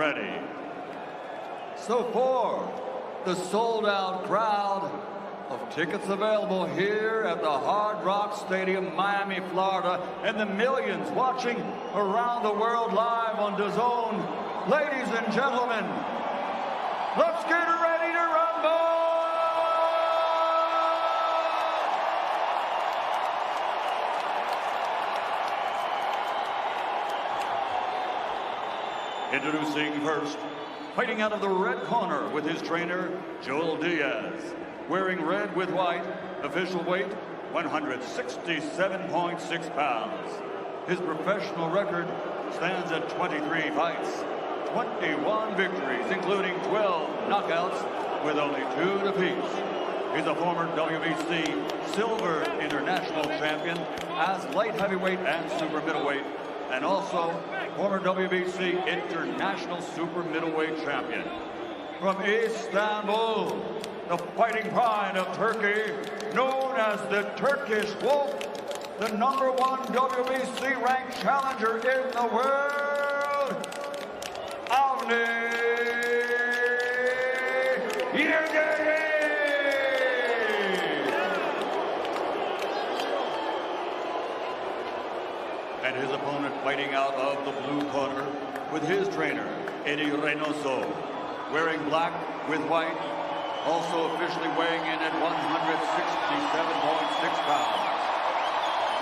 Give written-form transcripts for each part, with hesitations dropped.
ready. So for the sold-out crowd of tickets available here at the Hard Rock Stadium, Miami, Florida, and the millions watching around the world live on DAZN, ladies and gentlemen, let's get ready to rumble! Introducing first, fighting out of the red corner with his trainer, Joel Diaz. Wearing red with white, official weight, 167.6 pounds. His professional record stands at 23 fights, 21 victories, including 12 knockouts with only 2 defeats. He's a former WBC Silver International Champion as light heavyweight and super middleweight, and also former WBC International Super Middleweight Champion. From Istanbul, the fighting pride of Turkey, known as the Turkish Wolf, the #1 WBC ranked challenger in the world, Avni Yıldırım! And his opponent fighting out of the blue corner with his trainer, Eddie Reynoso, wearing black with white, also officially weighing in at 167.6 pounds.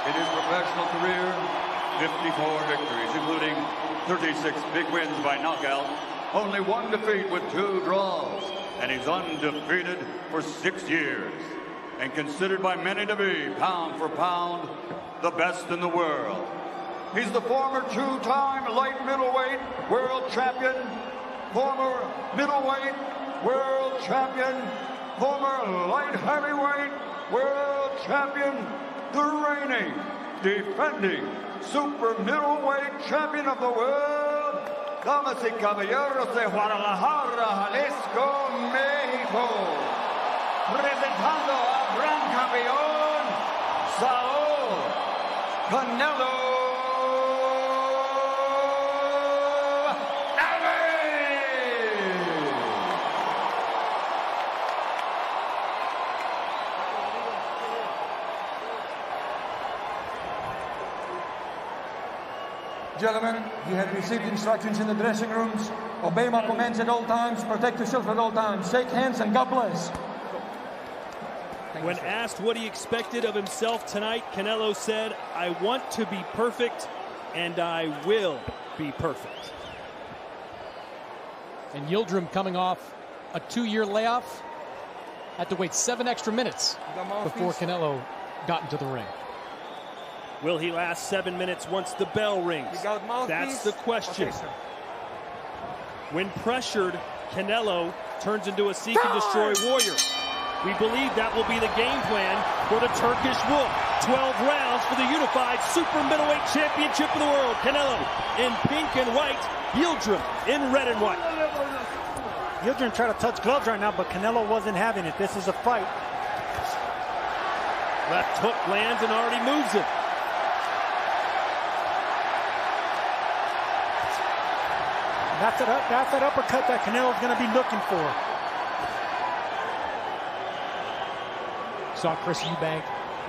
In his professional career, 54 victories, including 36 big wins by knockout, only 1 defeat with 2 draws, and he's undefeated for 6 years, and considered by many to be, pound for pound, the best in the world. He's the former 2-time light middleweight world champion, former middleweight world champion, former light heavyweight world champion, the reigning, defending super middleweight champion of the world, damas y caballeros de Guadalajara, Jalisco, México, presentando al gran campeón, Saúl, Conello. Gentlemen, you have received instructions in the dressing rooms. Obey my commands at all times. Protect yourself at all times. Shake hands and God bless. When asked what he expected of himself tonight, Canelo said, "I want to be perfect, and I will be perfect." And Yıldırım coming off a 2-year layoff, had to wait 7 extra minutes before Canelo got into the ring. Will he last 7 minutes once the bell rings? That's the question. Okay, when pressured, Canelo turns into a seek and destroy warrior. We believe that will be the game plan for the Turkish Wolf. 12 rounds for the unified super middleweight championship of the world. Canelo in pink and white, Yıldırım in red and white. Yıldırım tried to touch gloves right now, but Canelo wasn't having it. This is a fight. Left hook lands and already moves it. That's that uppercut that Canelo's going to be looking for. Saw Chris Eubank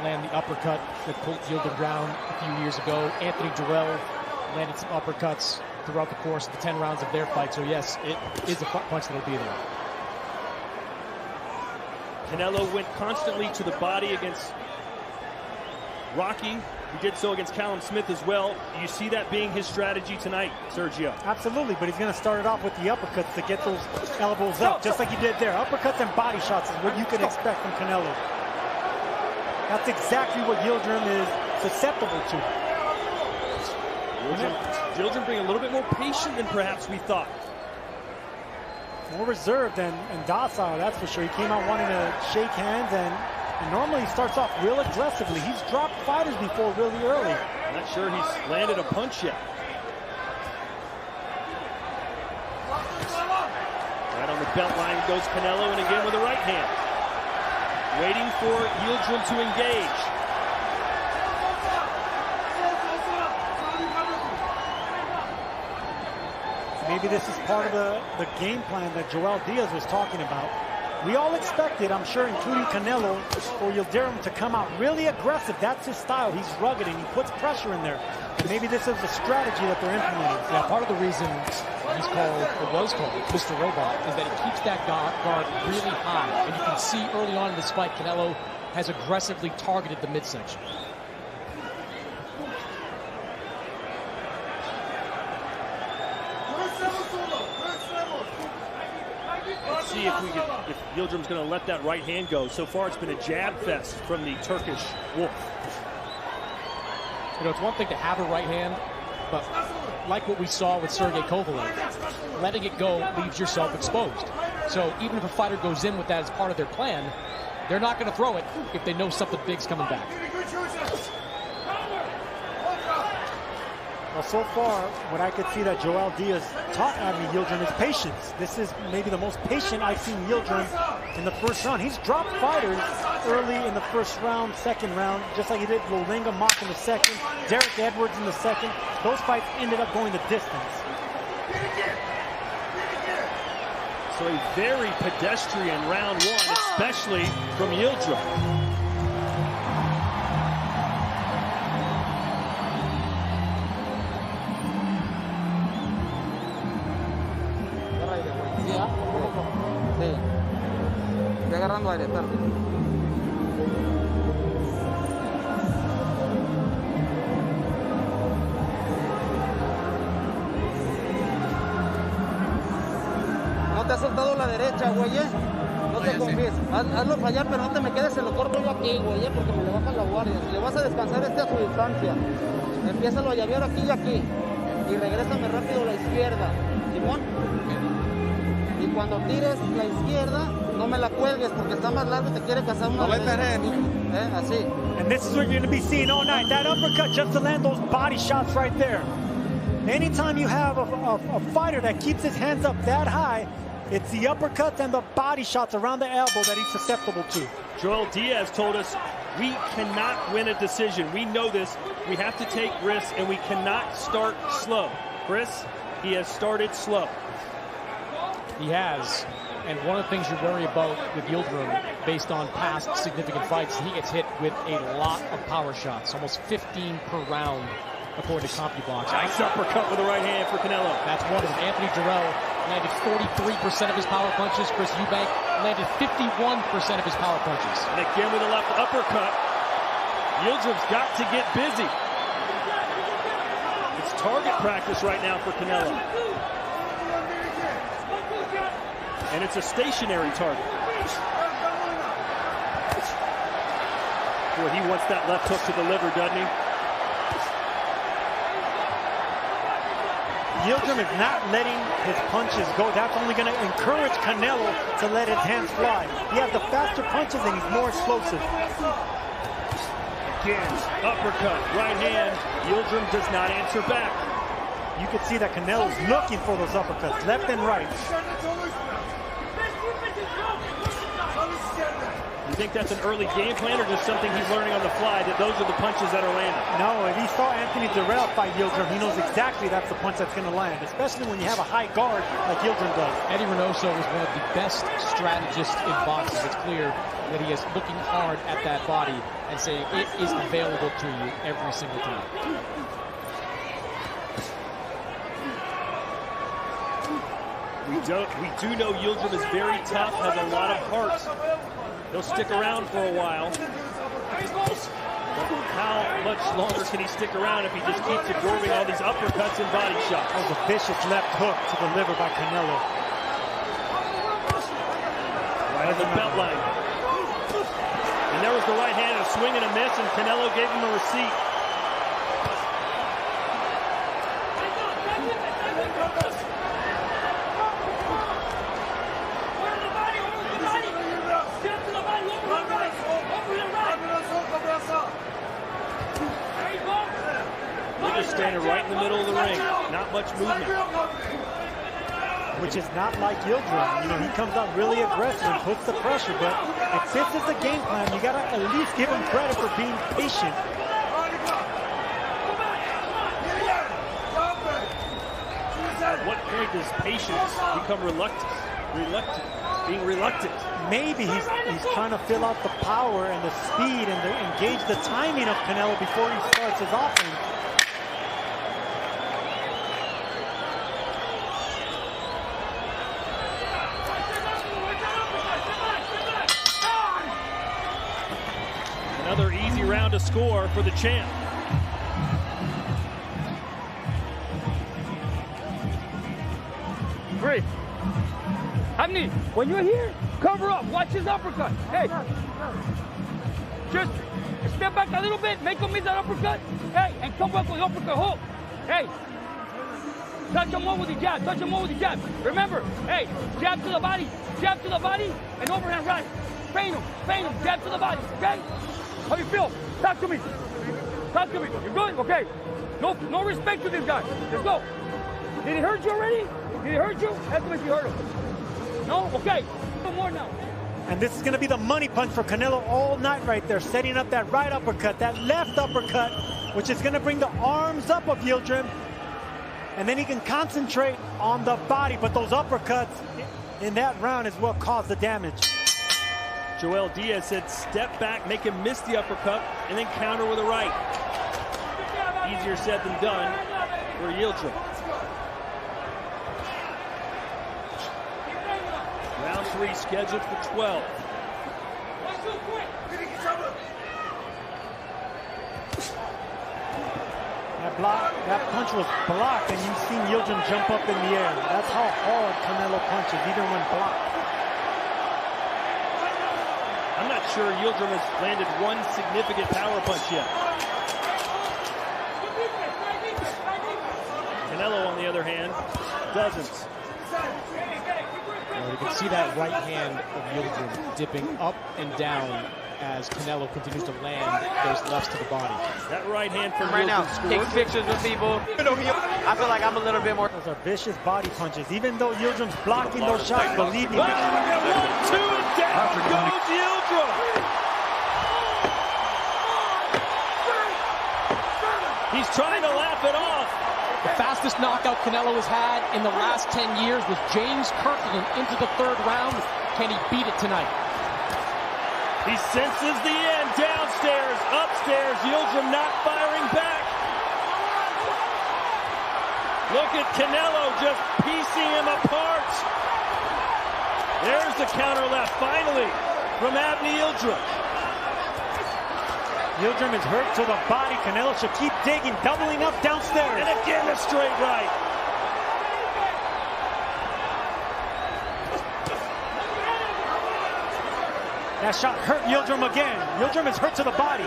land the uppercut that pulled Yıldırım down a few years ago. Anthony Joel landed some uppercuts throughout the course of the 10 rounds of their fight. So yes, it is a punch that'll be there. Canelo went constantly to the body against Rocky. He did so against Callum Smith as well. Do you see that being his strategy tonight, Sergio? Absolutely, but he's going to start it off with the uppercuts to get those elbows up, just like he did there. Uppercuts and body shots is what you can expect from Canelo. That's exactly what Yıldırım is susceptible to. Yıldırım being a little bit more patient than perhaps we thought. More reserved and docile, that's for sure. He came out wanting to shake hands, and normally he starts off real aggressively. He's dropped fighters before really early. I'm not sure he's landed a punch yet. Right on the belt line goes Canelo, and again with the right hand. Waiting for Yıldırım to engage. maybe this is part of the game plan that Joel Diaz was talking about. We all expected, I'm sure, including Canelo, for Yıldırım to come out really aggressive. That's his style. He's rugged and he puts pressure in there. And maybe this is a strategy that they're implementing. Yeah, part of the reason he's called, or was called, Mr. Robot, is that he keeps that guard really high. And you can see early on in this fight, Canelo has aggressively targeted the midsection. Let's see if Yıldırım's going to let that right hand go. So far, it's been a jab fest from the Turkish Wolf. You know, it's one thing to have a right hand, but like what we saw with Sergey Kovalev, letting it go leaves yourself exposed. So even if a fighter goes in with that as part of their plan, they're not going to throw it if they know something big's coming back. Well, so far, what I could see that Joel Diaz taught Avni Yıldırım is patience. This is maybe the most patient I've seen Yıldırım in the first round. He's dropped fighters early in the first round, second round, just like he did Lolinga Mock in the second, Derek Edwards in the second. Those fights ended up going the distance. So a very pedestrian round one, especially from Yıldırım. Agarrando aire, tarde. No te ha soltado la derecha, güey, No te confíes. Hazlo fallar, pero no te me quedes, se lo corto yo aquí, güey, porque me le bajan la guardia. Si le vas a descansar a su distancia, empiézalo a llavear aquí y aquí. Y regrésame rápido a la izquierda. ¿Simón? Y cuando tires la izquierda, no me la cuelgues porque está más largo y te quiere cazar una vez. Así. And this is what you're going to be seeing all night. That uppercut just to land those body shots right there. Anytime you have a fighter that keeps his hands up that high, it's the uppercuts and the body shots around the elbow that he's susceptible to. Joel Diaz told us we cannot win a decision. We know this. We have to take risks, and we cannot start slow. Chris, he has started slow. He has. And one of the things you worry about with Yıldırım, based on past significant fights, he gets hit with a lot of power shots, almost 15 per round, according to CompuBox. Nice uppercut with the right hand for Canelo. That's one of them. Anthony Jarrell landed 43% of his power punches. Chris Eubank landed 51% of his power punches. And again with a left uppercut. Yıldırım's got to get busy. It's target practice right now for Canelo. And it's a stationary target. Boy, he wants that left hook to the liver, doesn't he? Yıldırım is not letting his punches go. That's only going to encourage Canelo to let his hands fly. He has the faster punches and he's more explosive. Again, uppercut, right hand. Yıldırım does not answer back. You can see that Canelo's looking for those uppercuts, left and right. You think that's an early game plan or just something he's learning on the fly, that those are the punches that are landing? No, if he saw Anthony Jarrell fight Yıldırım, he knows exactly that's the punch that's going to land, especially when you have a high guard like Yıldırım does. Eddie Reynoso is one of the best strategists in boxing. It's clear that he is looking hard at that body and saying it is available to you every single time. We do know Yıldırım is very tough, has a lot of heart. He'll stick around for a while. But how much longer can he stick around if he just keeps absorbing all these uppercuts and body shots? That was a vicious left hook to the liver by Canelo. Right on the belt line. And there was the right hand, a swing and a miss, and Canelo gave him a receipt. Standing right in the middle of the ring. Not much movement. Which is not like Yıldırım. You know, he comes out really aggressive and puts the pressure, but if this is the game plan, you gotta at least give him credit for being patient. At what point point does patience become being reluctant? Maybe he's trying to fill out the power and the speed and engage the timing of Conello before he starts his offense. Another easy round to score for the champ. Great. Avni, when you're here, cover up. Watch his uppercut. Hey, just step back a little bit, make him miss that uppercut. Hey, and come back with the uppercut hook. Hey, touch him more with the jab. Touch him more with the jab. Remember, hey, jab to the body, and overhand right. Feint him, jab to the body. Okay? How you feel? Talk to me. You good? Okay. No respect to this guy. Let's go. Did he hurt you already? Did he hurt you? Ask him if you hurt him. No? Okay. No more now. And this is going to be the money punch for Conello all night right there, setting up that right uppercut, that left uppercut, which is going to bring the arms up of Yıldırım. And then he can concentrate on the body, but those uppercuts in that round is what caused the damage. Joel Diaz said step back, make him miss the uppercut, and then counter with a right. Easier said than done for Yıldırım. Round 3 scheduled for 12. That punch was blocked, and you've seen Yıldırım jump up in the air. That's how hard Conello punches, even when blocked. I'm not sure Yıldırım has landed one significant power punch yet. Conello, on the other hand, doesn't. You can see that right hand of Yıldırım dipping up and down as Conello continues to land those lefts to the body. That right hand from right now, scored. take pictures with people. I feel like I'm a little bit more. Those are vicious body punches. Even though Yıldırım's blocking those shots, believe me. 1, 2, and down goes Yıldırım. He's trying to laugh it off. The fastest knockout Conello has had in the last 10 years was James Kirkland into the 3rd round. Can he beat it tonight? He senses the end. Downstairs, upstairs, Yıldırım not firing back. Look at Conello just piecing him apart. There's the counter left, finally, from Avni Yıldırım. Yıldırım is hurt to the body. Conello should keep digging, doubling up downstairs. And again, a straight right. That shot hurt Yıldırım again. Yıldırım is hurt to the body.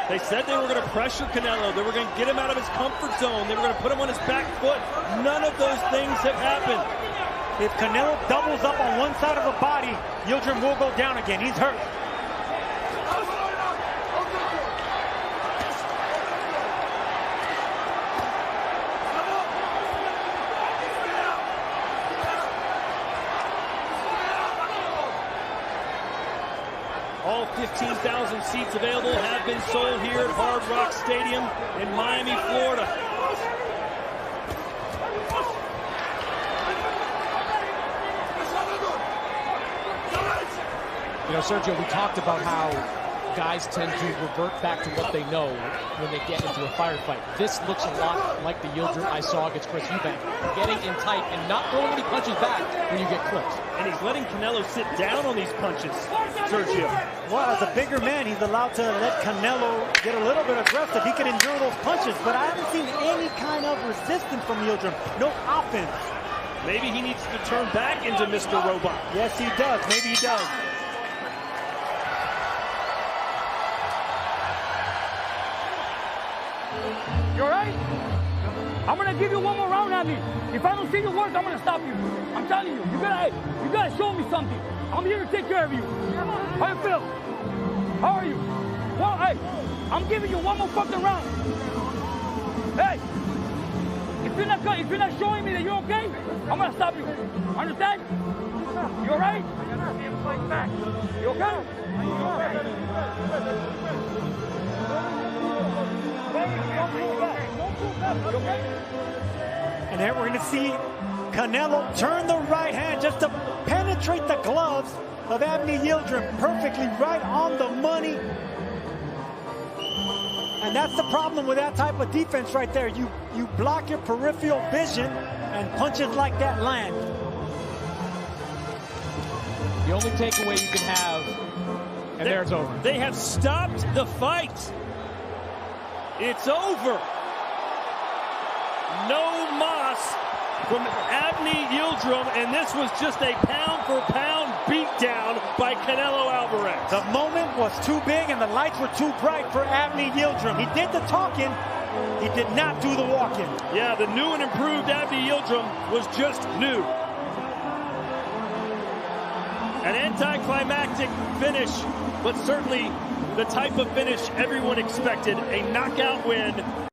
They said they were going to pressure Conello. They were going to get him out of his comfort zone. They were going to put him on his back foot. None of those things have happened. If Conello doubles up on one side of the body, Yıldırım will go down again. He's hurt. All 15,000 seats available have been sold here at Hard Rock Stadium in Miami, Florida. You know, Sergio, we talked about how guys tend to revert back to what they know when they get into a firefight. This looks a lot like the Yıldırım I saw against Chris Eubank. Getting in tight and not throwing any punches back when you get clipped. And he's letting Conello sit down on these punches, Sergio. Well, as a bigger man, he's allowed to let Conello get a little bit aggressive. He can endure those punches, but I haven't seen any kind of resistance from Yıldırım. No offense. Maybe he needs to turn back into Mr. Robot. Yes, he does. Maybe he does. You all right? I'm gonna give you one more round, Avni. If I don't see you work, I'm gonna stop you. I'm telling you, you gotta show me something. I'm here to take care of you. How you feel? How are you? Well, hey, I'm giving you one more fucking round. Hey, if you're not showing me that you're okay, I'm gonna stop you. Understand? You all right? You okay? Don't pull back. You okay? And then we're going to see Conello turn the right hand just to penetrate the gloves of Avni Yıldırım perfectly, right on the money. And that's the problem with that type of defense right there. You block your peripheral vision and punches like that land. The only takeaway you can have, and there it's over. They have stopped the fight. It's over. No mas from Avni Yıldırım, and this was just a pound-for-pound beatdown by Canelo Alvarez. The moment was too big and the lights were too bright for Avni Yıldırım. He did the talking, he did not do the walking. Yeah, the new and improved Avni Yıldırım was just new. An anticlimactic finish, but certainly the type of finish everyone expected, a knockout win.